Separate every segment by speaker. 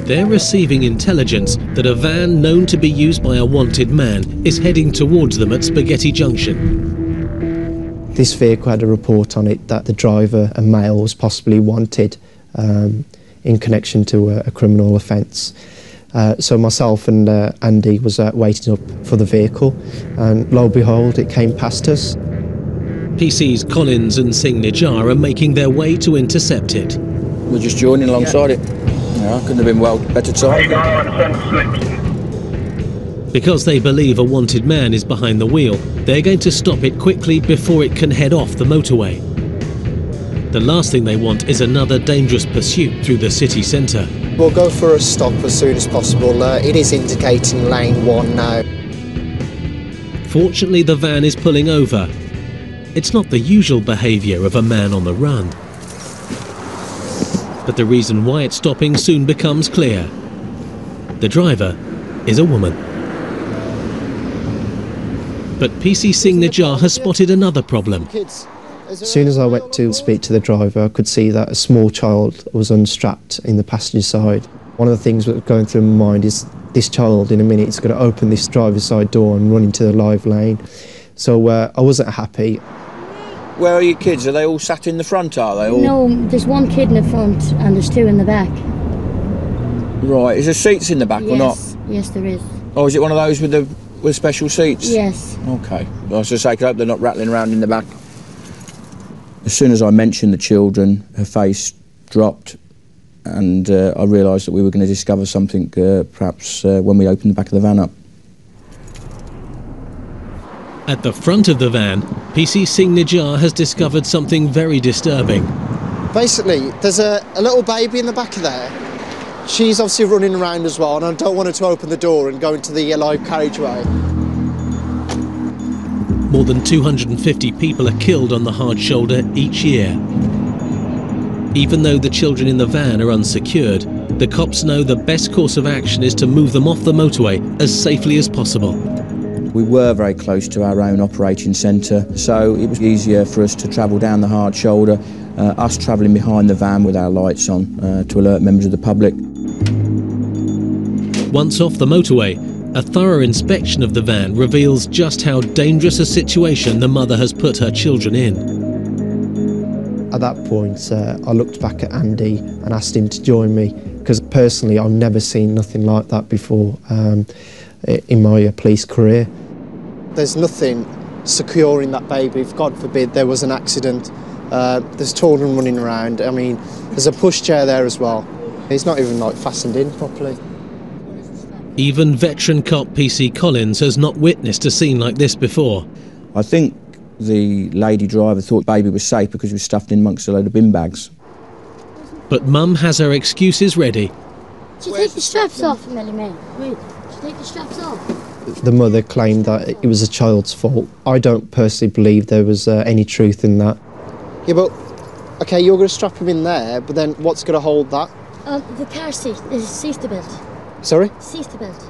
Speaker 1: They're receiving intelligence that a van known to be used by a wanted man is heading towards them at Spaghetti Junction.
Speaker 2: This vehicle had a report on it that the driver, a male, was possibly wanted in connection to a criminal offence. So myself and Andy was waiting up for the vehicle, and lo and behold, it came past us.
Speaker 1: PC's Collins and Singh Nijjar are making their way to intercept it.
Speaker 3: We're just joining alongside it. Yeah, couldn't have been better time.
Speaker 1: Because they believe a wanted man is behind the wheel, they're going to stop it quickly before it can head off the motorway. The last thing they want is another dangerous pursuit through the city centre.
Speaker 4: We'll go for a stop as soon as possible. It is indicating lane 1 now.
Speaker 1: Fortunately, the van is pulling over. It's not the usual behaviour of a man on the run. But the reason why it's stopping soon becomes clear. The driver is a woman. But PC Singh Nijjar has spotted another problem.
Speaker 2: As soon as I went to speak to the driver, I could see that a small child was unstrapped in the passenger side. One of the things that was going through my mind is this child in a minute is going to open this driver's side door and run into the live lane. So I wasn't happy.
Speaker 3: Where are your kids? Are they all sat in the front, are they? All...
Speaker 5: No, there's one kid in the front and there's 2 in the back.
Speaker 3: Right, is there seats in the back or not?
Speaker 5: Yes, there is.
Speaker 3: Oh, is it one of those with special seats?
Speaker 5: Yes.
Speaker 3: Okay. I was just saying, I hope they're not rattling around in the back. As soon as I mentioned the children, her face dropped, and I realised that we were going to discover something perhaps when we opened the back of the van up.
Speaker 1: At the front of the van, PC Singh Nijjar has discovered something very disturbing.
Speaker 4: Basically, there's a little baby in the back of there. She's obviously running around as well, and I don't want her to open the door and go into the live carriageway.
Speaker 1: More than 250 people are killed on the hard shoulder each year. Even though the children in the van are unsecured, the cops know the best course of action is to move them off the motorway as safely as possible.
Speaker 3: We were very close to our own operating centre, so it was easier for us to travel down the hard shoulder, us travelling behind the van with our lights on to alert members of the public.
Speaker 1: Once off the motorway, a thorough inspection of the van reveals just how dangerous a situation the mother has put her children in.
Speaker 2: At that point, I looked back at Andy and asked him to join me, because personally I've never seen nothing like that before in my police career.
Speaker 4: There's nothing securing that baby. If God forbid there was an accident, there's children running around. I mean, there's a pushchair there as well. It's not even like fastened in properly.
Speaker 1: Even veteran cop PC Collins has not witnessed a scene like this before.
Speaker 3: I think the lady driver thought baby was safe because he was stuffed in amongst a load of bin bags.
Speaker 1: But Mum has her excuses ready.
Speaker 5: Did you take the straps off, Melly Man? Wait, did you take the straps off?
Speaker 2: The mother claimed that it was a child's fault. I don't personally believe there was any truth in that.
Speaker 4: Yeah, but, OK, you're going to strap him in there, but then what's going to hold that?
Speaker 5: The car seat, there's a safety belt.
Speaker 4: Sorry?
Speaker 5: Safety belt.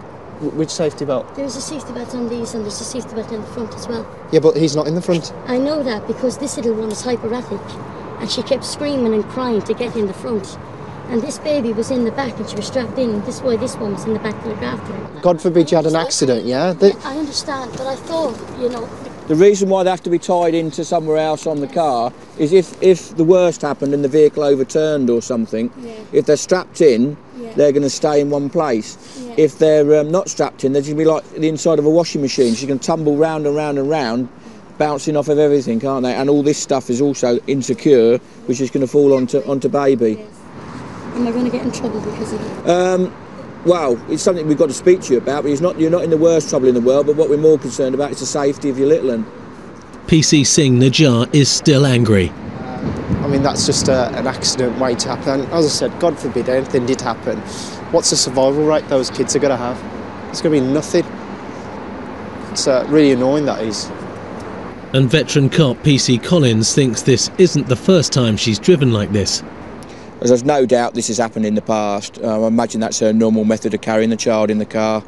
Speaker 4: Which safety belt?
Speaker 5: There's a safety belt on these and there's a safety belt in the front as well.
Speaker 4: Yeah, but he's not in the front.
Speaker 5: I know that because this little one is hyperactive and she kept screaming and crying to get in the front. And this baby was in the back and she was strapped in. This way this one was in the back to look after her.
Speaker 4: God forbid you had an accident, yeah?
Speaker 5: I understand, but I thought, you know...
Speaker 3: The reason why they have to be tied into somewhere else on the car is if the worst happened and the vehicle overturned or something, if they're strapped in, they're going to stay in one place. If they're not strapped in, they're going to be like the inside of a washing machine. She's going to tumble round and round and round, bouncing off of everything, can't they? And all this stuff is also insecure, which is going to fall onto baby.
Speaker 5: Yes. Am I going to get in trouble because of it?
Speaker 3: Well, it's something we've got to speak to you about, but you're not in the worst trouble in the world, but what we're more concerned about is the safety of your little one.
Speaker 1: PC Singh Nijjar is still angry.
Speaker 4: I mean, that's just an accident waiting to happen. And as I said, God forbid anything did happen. What's the survival rate those kids are going to have? It's going to be nothing. It's really annoying, that is.
Speaker 1: And veteran cop PC Collins thinks this isn't the first time she's driven like this.
Speaker 3: As there's no doubt this has happened in the past. I imagine that's her normal method of carrying the child in the car.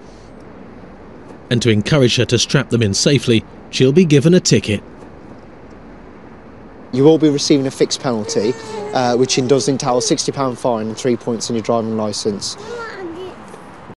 Speaker 1: And to encourage her to strap them in safely, she'll be given a ticket.
Speaker 4: You will be receiving a fixed penalty, which does entail a £60 fine and 3 points on your driving licence.